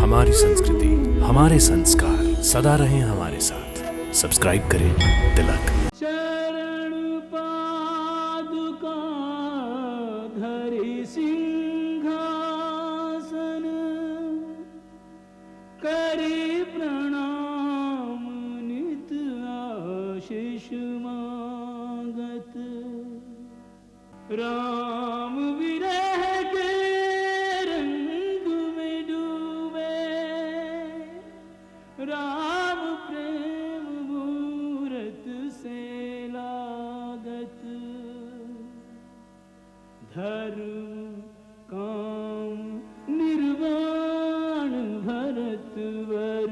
हमारी संस्कृति, हमारे संस्कार सदा रहें हमारे साथ। सब्सक्राइब करें तिलक। चरण पादुका धरि सिंहासन, करि प्रणाम नित आशीष मांगत। राम विरह के रंग में डूबे, राम प्रेम मूरत से लागत। धर्म काम निर्वाण भरत वर,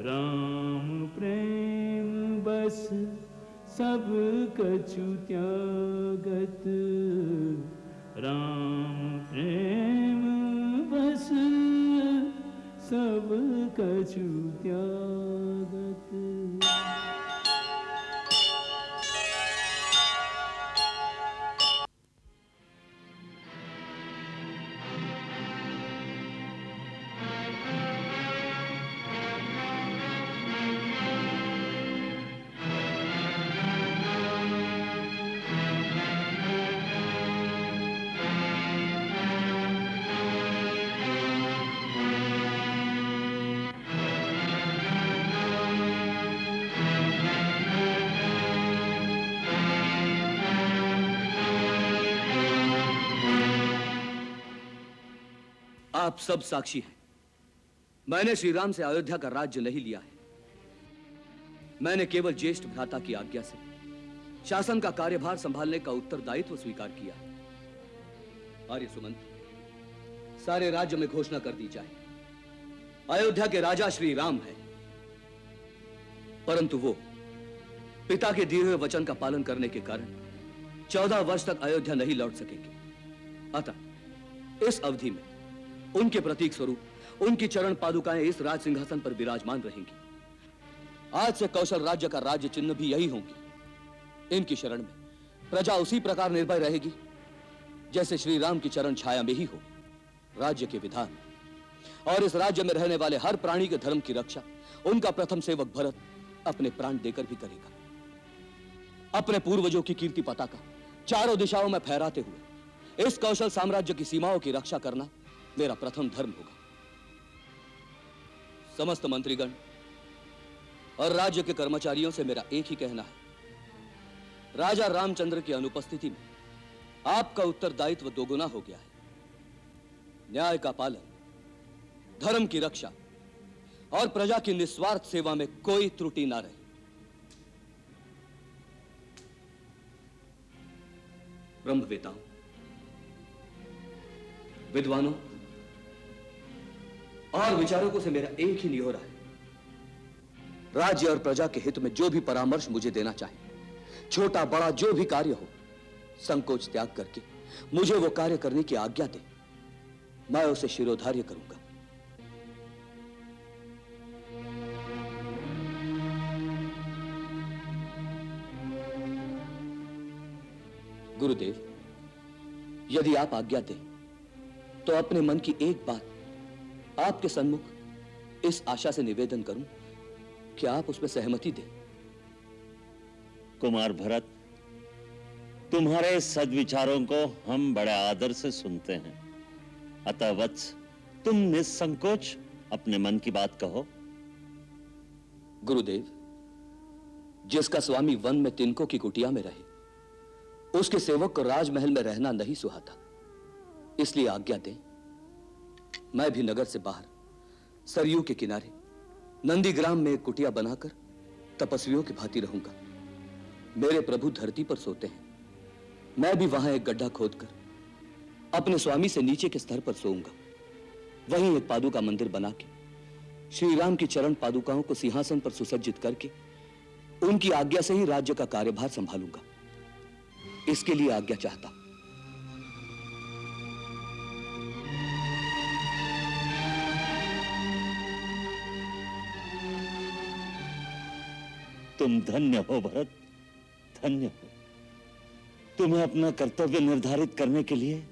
राम प्रेम बस सब कछु त्यागत। राम प्रेम बस सब कछु त्यागत। आप सब साक्षी हैं। मैंने श्री राम से अयोध्या का राज्य नहीं लिया है। मैंने केवल ज्येष्ठ भ्राता की आज्ञा से शासन का कार्यभार संभालने का उत्तरदायित्व स्वीकार किया है। आर्य सुमंत, सारे राज्य में घोषणा कर दी जाए, अयोध्या के राजा श्री राम है। परंतु वो पिता के दिए हुए वचन का पालन करने के कारण 14 वर्ष तक अयोध्या नहीं लौट सकेंगे। अतः इस अवधि में उनके प्रतीक स्वरूप उनकी चरण पादुकाएं इस राज सिंहासन पर विराजमान रहेंगी। आज से कौशल राज्य का राज्य चिन्ह भी यही होंगी। इनकी शरण में प्रजा उसी प्रकार निर्भय रहेगी जैसे श्री राम की चरण छाया में ही हो। राज्य के विधान और इस राज्य में रहने वाले हर प्राणी के धर्म की रक्षा उनका प्रथम सेवक भरत अपने प्राण देकर भी करेगा। अपने पूर्वजों की कीर्ति पताका चारों दिशाओं में फहराते हुए इस कौशल साम्राज्य की सीमाओं की रक्षा करना मेरा प्रथम धर्म होगा। समस्त मंत्रीगण और राज्य के कर्मचारियों से मेरा एक ही कहना है, राजा रामचंद्र की अनुपस्थिति में आपका उत्तरदायित्व दोगुना हो गया है। न्याय का पालन, धर्म की रक्षा और प्रजा की निस्वार्थ सेवा में कोई त्रुटि ना रहे। ब्रह्मवेताओं, विद्वानों और विचारकों से मेरा एक ही निहोरा है, राज्य और प्रजा के हित में जो भी परामर्श मुझे देना चाहे, छोटा बड़ा जो भी कार्य हो, संकोच त्याग करके मुझे वो कार्य करने की आज्ञा दे। मैं उसे शिरोधार्य करूंगा। गुरुदेव, यदि आप आज्ञा दें तो अपने मन की एक बात आपके सन्मुख इस आशा से निवेदन करूं कि आप उसमें सहमति दें। कुमार भरत, तुम्हारे सद्विचारों को हम बड़े आदर से सुनते हैं। अतः वत्स, तुम निसंकोच अपने मन की बात कहो। गुरुदेव, जिसका स्वामी वन में तिनकों की कुटिया में रहे, उसके सेवक को राजमहल में रहना नहीं सुहाता। इसलिए आज्ञा दें, मैं भी नगर से बाहर सरयू के किनारे नंदीग्राम में एक कुटिया बनाकर तपस्वियों की भांति रहूंगा। मेरे प्रभु धरती पर सोते हैं, मैं भी वहां एक गड्ढा खोदकर अपने स्वामी से नीचे के स्तर पर सोऊंगा। वहीं एक पादुका मंदिर बना के श्री राम की चरण पादुकाओं को सिंहासन पर सुसज्जित करके उनकी आज्ञा से ही राज्य का कार्यभार संभालूंगा। इसके लिए आज्ञा चाहता। तुम धन्य हो भरत, धन्य हो। तुम्हें अपना कर्तव्य निर्धारित करने के लिए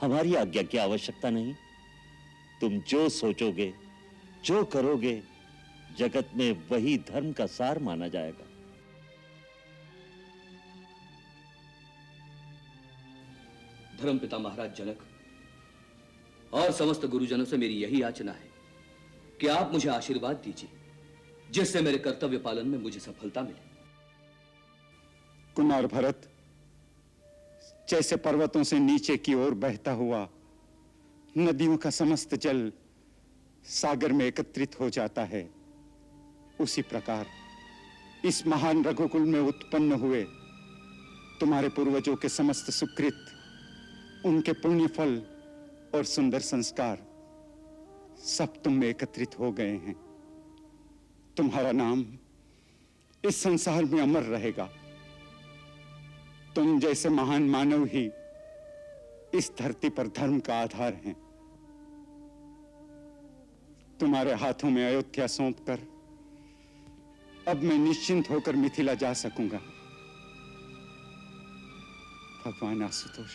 हमारी आज्ञा की आवश्यकता नहीं। तुम जो सोचोगे, जो करोगे, जगत में वही धर्म का सार माना जाएगा। धर्मपिता महाराज जनक और समस्त गुरुजनों से मेरी यही याचना है कि आप मुझे आशीर्वाद दीजिए, जिससे मेरे कर्तव्य पालन में मुझे सफलता मिले। कुमार भरत, जैसे पर्वतों से नीचे की ओर बहता हुआ नदियों का समस्त जल सागर में एकत्रित हो जाता है, उसी प्रकार इस महान रघुकुल में उत्पन्न हुए तुम्हारे पूर्वजों के समस्त सुकृत, उनके पुण्य फल और सुंदर संस्कार सब तुम में एकत्रित हो गए हैं। तुम्हारा नाम इस संसार में अमर रहेगा। तुम जैसे महान मानव ही इस धरती पर धर्म का आधार हैं। तुम्हारे हाथों में अयोध्या सौंपकर अब मैं निश्चिंत होकर मिथिला जा सकूंगा। भगवान आशुतोष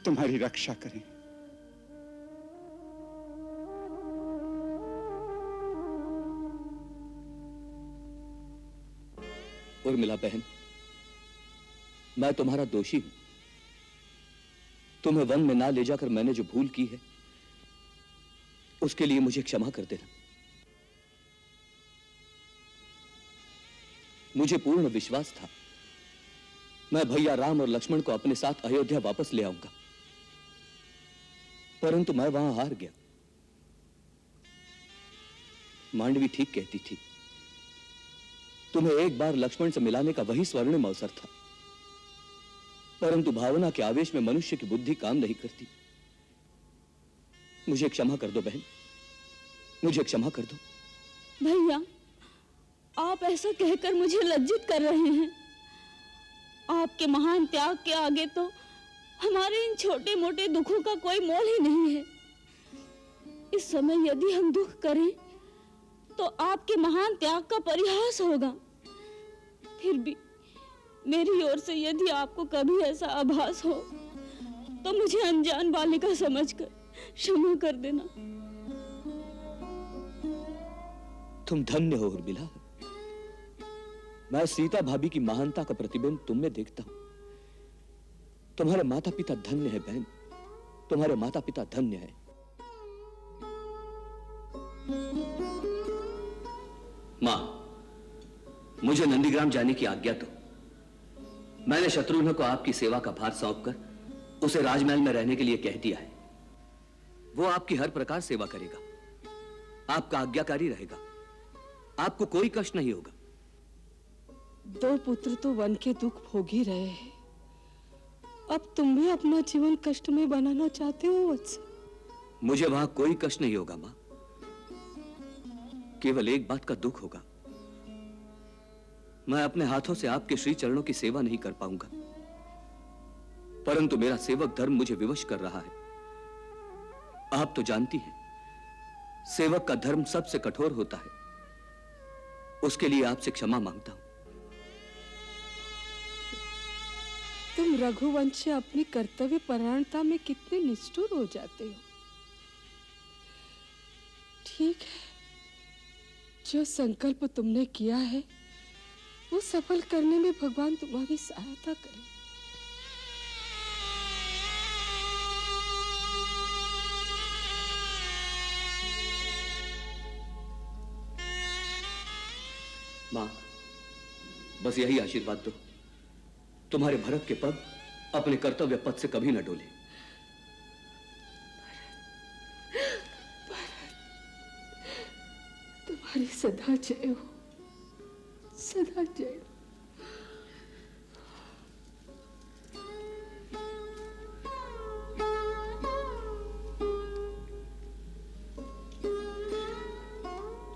तुम्हारी रक्षा करें। उर्मिला बहन, मैं तुम्हारा दोषी हूं। तुम्हें वन में ना ले जाकर मैंने जो भूल की है, उसके लिए मुझे क्षमा कर देना। मुझे पूर्ण विश्वास था मैं भैया राम और लक्ष्मण को अपने साथ अयोध्या वापस ले आऊंगा, परंतु मैं वहां हार गया। मांडवी ठीक कहती थी, तुम्हें एक बार लक्ष्मण से मिलाने का वही स्वर्णिम अवसर था, परंतु भावना के आवेश में मनुष्य की बुद्धि काम नहीं करती। मुझे क्षमा कर दो बहन, मुझे क्षमा कर दो। भैया, आप ऐसा कहकर मुझे लज्जित कर रहे हैं। आपके महान त्याग के आगे तो हमारे इन छोटे मोटे दुखों का कोई मोल ही नहीं है। इस समय यदि हम दुख करें तो आपके महान त्याग का परिहास होगा। फिर भी मेरी ओर से यदि आपको कभी ऐसा आभास हो तो मुझे अनजान बालिका समझकर क्षमा कर देना। तुम धन्य हो उर्मिला। मैं सीता भाभी की महानता का प्रतिबिंब तुम में देखता हूं। तुम्हारे माता पिता धन्य है बहन, तुम्हारे माता पिता धन्य है। मां, मुझे नंदीग्राम जाने की आज्ञा दो। मैंने शत्रुघ्न को आपकी सेवा का भार सौंपकर उसे राजमहल में रहने के लिए कह दिया है। वो आपकी हर प्रकार सेवा करेगा, आपका आज्ञाकारी रहेगा, आपको कोई कष्ट नहीं होगा। दो पुत्र तो वन के दुख भोग ही रहे हैं, अब तुम भी अपना जीवन कष्ट में बनाना चाहते हो वत्स? मुझे वहां कोई कष्ट नहीं होगा मां, केवल एक बात का दुख होगा। मैं अपने हाथों से आपके श्री चरणों की सेवा नहीं कर पाऊंगा, परंतु मेरा सेवक धर्म मुझे विवश कर रहा है। आप तो जानती हैं, सेवक का धर्म सबसे कठोर होता है। उसके लिए आपसे क्षमा मांगता हूं। तुम रघुवंश अपनी कर्तव्य परायणता में कितने निष्ठुर हो जाते हो। ठीक है, जो संकल्प तुमने किया है वो सफल करने में भगवान तुम्हारी सहायता करे। मां, बस यही आशीर्वाद दो, तुम्हारे भरत के पग अपने कर्तव्य पथ से कभी न डोले। तुम्हारी सदा जय हो, सदा जय।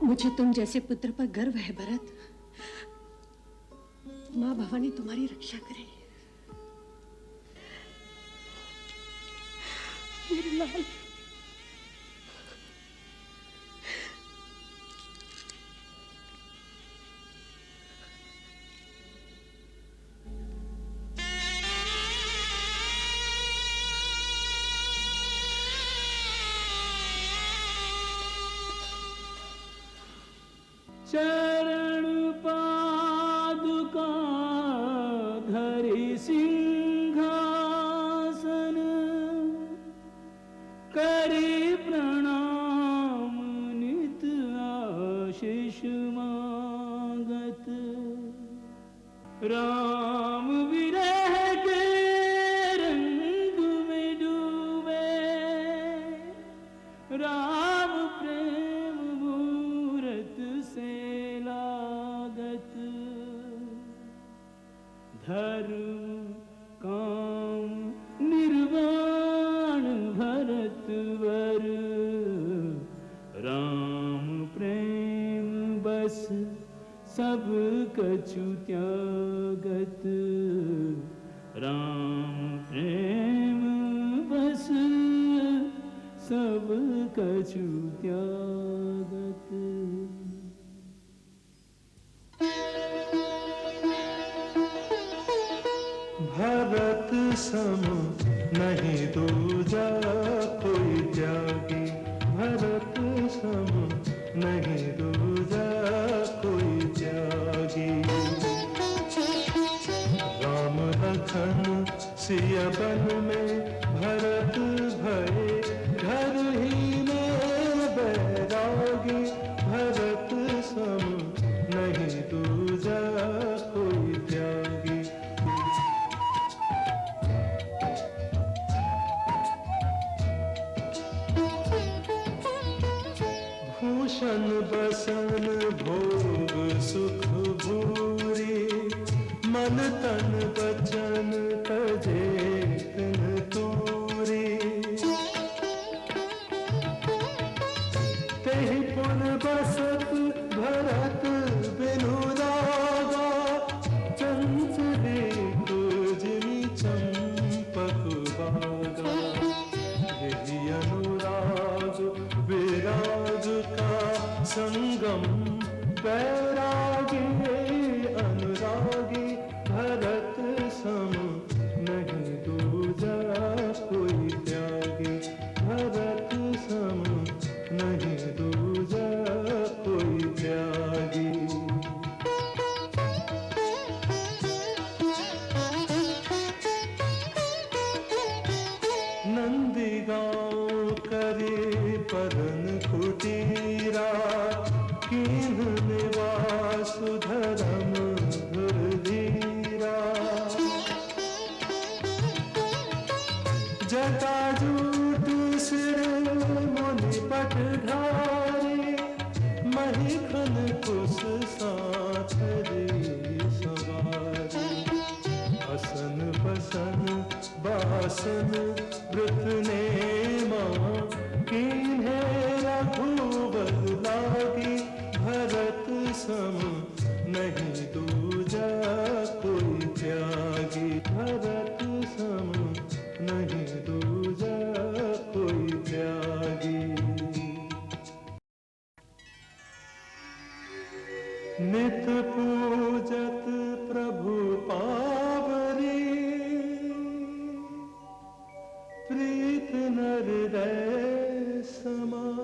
मुझे तुम जैसे पुत्र पर गर्व है भरत। माँ भवानी तुम्हारी रक्षा करे। मेरे लाल, चरण पादुका धरि सिंहासन करि प्रणाम नित आशीष मांगत। राम विरह के रंग में डूबे, राम प्रेम मूरत से लागत। धर्म काम निर्वाण भरत वर, राम प्रेम बस सब कछु त्यागत। राम प्रेम बस सब कछु त्यागत। भरत सम नहीं दूजा कोई त्यागी, भरत सम नहीं दूजा कोई त्यागी। राम लखन सिया बन में भरत भये घर ही में बैरागी। भरत सम नहीं दूजा कोई त्यागी। भूषण बसन भोग सुख भूरी, मन तन बचन तजे तिन तूरी। तेहि पुन बसत भरत बिनु रागा, चंचले जिमि चंपक बागा। यही अनुराग विराग का संगम, बैरागी अनुरागी। भरत सम नहीं दूजा कोई त्यागी, भरत सम नहीं दूजा कोई त्यागी। नंदी गाँव करे पदन कुटीरा, कीन निवास धर्म धुरधीरा। जटाजूट सिर मुनि पटधारी, महिखन कुश साथ रे सवारी। असन बसन बासन वृत नेमा, कीन्हे रघुवर लागी। भरत सम नहीं दूजा कोई त्यागी, भरत सम नहीं दूजा कोई त्यागी। नित पूजत प्रभु पावरी, प्रीत नर हृदय समात।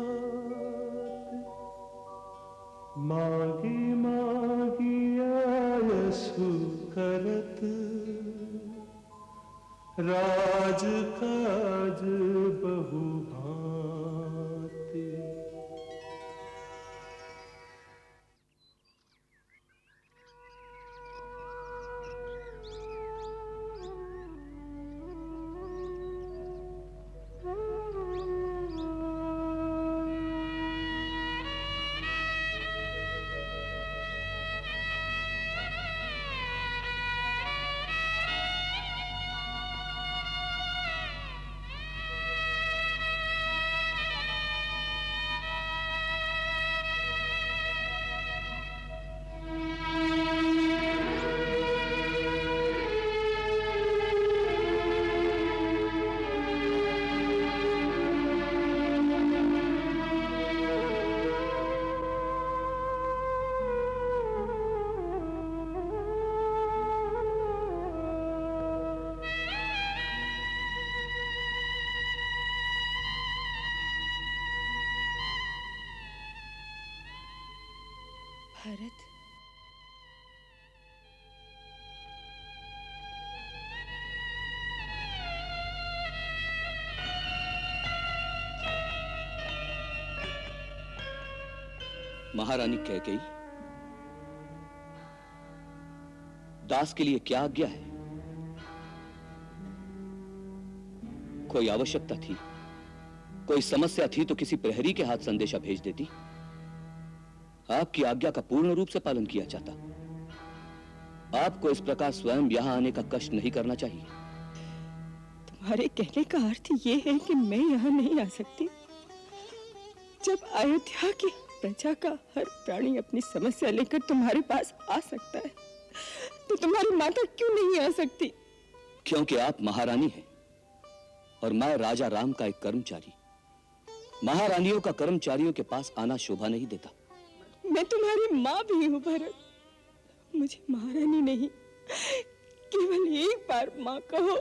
मागी मागी आयसु करत, राज काज बहु भांति। भरत, महारानी कैकेयी, दास के लिए क्या आज्ञा है? कोई आवश्यकता थी, कोई समस्या थी तो किसी प्रहरी के हाथ संदेशा भेज देती। आपकी आज्ञा का पूर्ण रूप से पालन किया जाता। आपको इस प्रकार स्वयं यहां आने का कष्ट नहीं करना चाहिए। तुम्हारे कहने का अर्थ ये है कि मैं यहाँ नहीं आ सकती? जब अयोध्या की प्रजा का हर प्राणी अपनी समस्या लेकर तुम्हारे पास आ सकता है, तो तुम्हारी माता क्यों नहीं आ सकती? क्योंकि आप महारानी हैं और मैं राजा राम का एक कर्मचारी। महारानियों का कर्मचारियों के पास आना शोभा नहीं देता। मैं तुम्हारी माँ भी हूँ भरत। मुझे महारानी नहीं, केवल एक बार माँ कहो,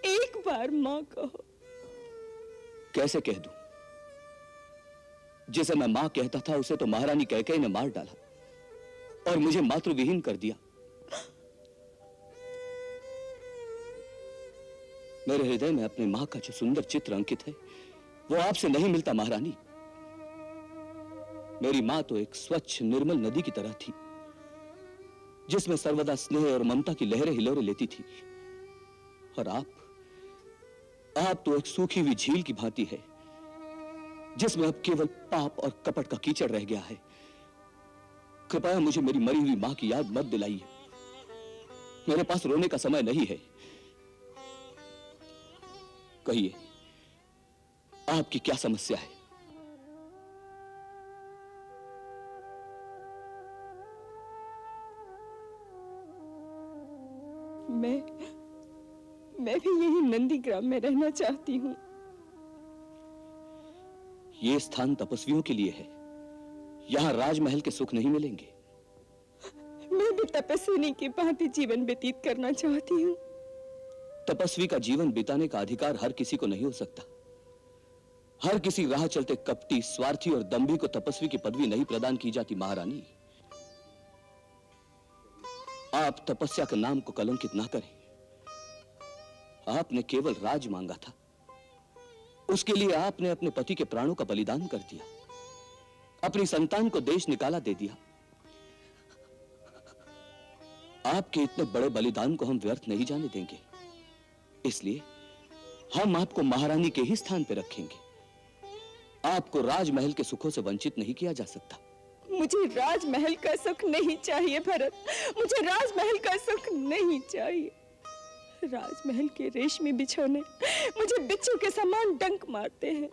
एक बार माँ कहो। कैसे कह दूं? जिसे मैं मां कहता था उसे तो महारानी कैकेयी ने मार डाला और मुझे मातृविहीन कर दिया। मेरे हृदय में अपने मां का जो सुंदर चित्र अंकित है वो आपसे नहीं मिलता महारानी। मेरी मां तो एक स्वच्छ निर्मल नदी की तरह थी जिसमें सर्वदा स्नेह और ममता की लहरें हिलोरे लेती थी, और आप तो एक सूखी हुई झील की भांति है जिसमें अब केवल पाप और कपट का कीचड़ रह गया है। कृपया मुझे मेरी मरी हुई मां की याद मत दिलाइए। मेरे पास रोने का समय नहीं है। कहिए, आपकी क्या समस्या है? मैं भी यही नंदीग्राम में रहना चाहती हूँ। ये स्थान तपस्वियों के लिए है। यहां राजमहल के सुख नहीं मिलेंगे। मैं भी तपस्विनी की भांति जीवन व्यतीत करना चाहती हूँ। तपस्वी का जीवन बिताने का अधिकार हर किसी को नहीं हो सकता। हर किसी राह चलते कपटी, स्वार्थी और दंभी को तपस्वी की पदवी नहीं प्रदान की जाती महारानी। आप तपस्या के नाम को कलंकित ना करें। आपने केवल राज मांगा था, उसके लिए आपने अपने पति के प्राणों का बलिदान कर दिया, अपनी संतान को देश निकाला दे दिया। आपके इतने बड़े बलिदान को हम व्यर्थ नहीं जाने देंगे, इसलिए हम आपको महारानी के ही स्थान पर रखेंगे। आपको राजमहल के सुखों से वंचित नहीं किया जा सकता। मुझे राजमहल का सुख नहीं चाहिए भरत, मुझे राजमहल का सुख नहीं चाहिए। राजमहल के रेशमी बिछौने मुझे बिच्छू के समान डंक मारते हैं।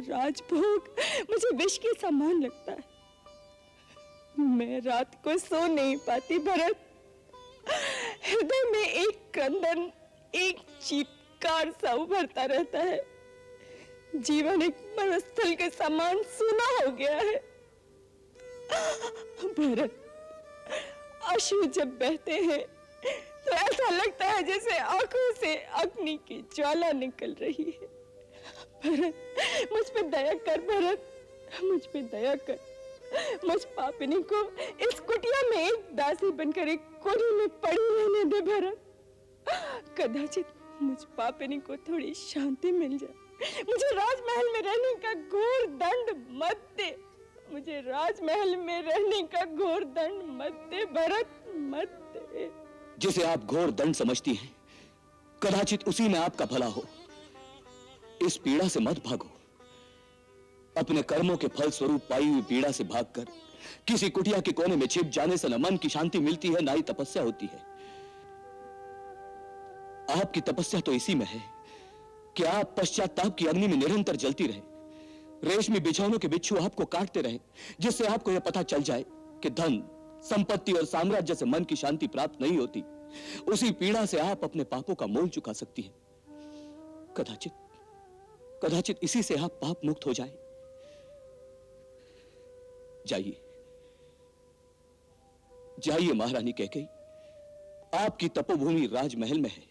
राजभोग मुझे विष के समान लगता है। मैं रात को सो नहीं पाती भरत। हृदय में एक क्रंदन, एक चीत्कार सा उभरता रहता है। जीवन एक मरुस्थल के समान सूना हो गया है। भरत, अश्रु जब बहते हैं तो ऐसा लगता है जैसे आंखों से अग्नि की ज्वाला निकल रही है। भरत, मुझ पे दया कर भरत, मुझ पे दया कर। मुझ पापिनी को इस कुटिया में एक दासी बनकर एक कोने में पड़ी रहने दे भरत। कदाचित मुझ पापिनी को थोड़ी शांति मिल जाए। मुझे राजमहल में रहने का घोर दंड मत दे। मुझे राजमहल में रहने का घोर दंड मत दे भरत, मत दे। जिसे आप घोर दंड समझती हैं, कदाचित उसी में आपका भला हो। इस पीड़ा से मत भागो। अपने कर्मों के फल स्वरूप पाई हुई पीड़ा से भागकर किसी कुटिया के कोने में छिप जाने से न मन की शांति मिलती है, ना ही तपस्या होती है। आपकी तपस्या तो इसी में है कि आप पश्चाताप की अग्नि में निरंतर जलती रहे। रेशमी बिछौनों के बिच्छू आपको काटते रहे, जिससे आपको यह पता चल जाए कि धन, संपत्ति और साम्राज्य से मन की शांति प्राप्त नहीं होती। उसी पीड़ा से आप अपने पापों का मोल चुका सकती हैं। कदाचित इसी से आप पाप मुक्त हो जाएं। जाइए महारानी कैकेयी, आपकी तपोभूमि राजमहल में है।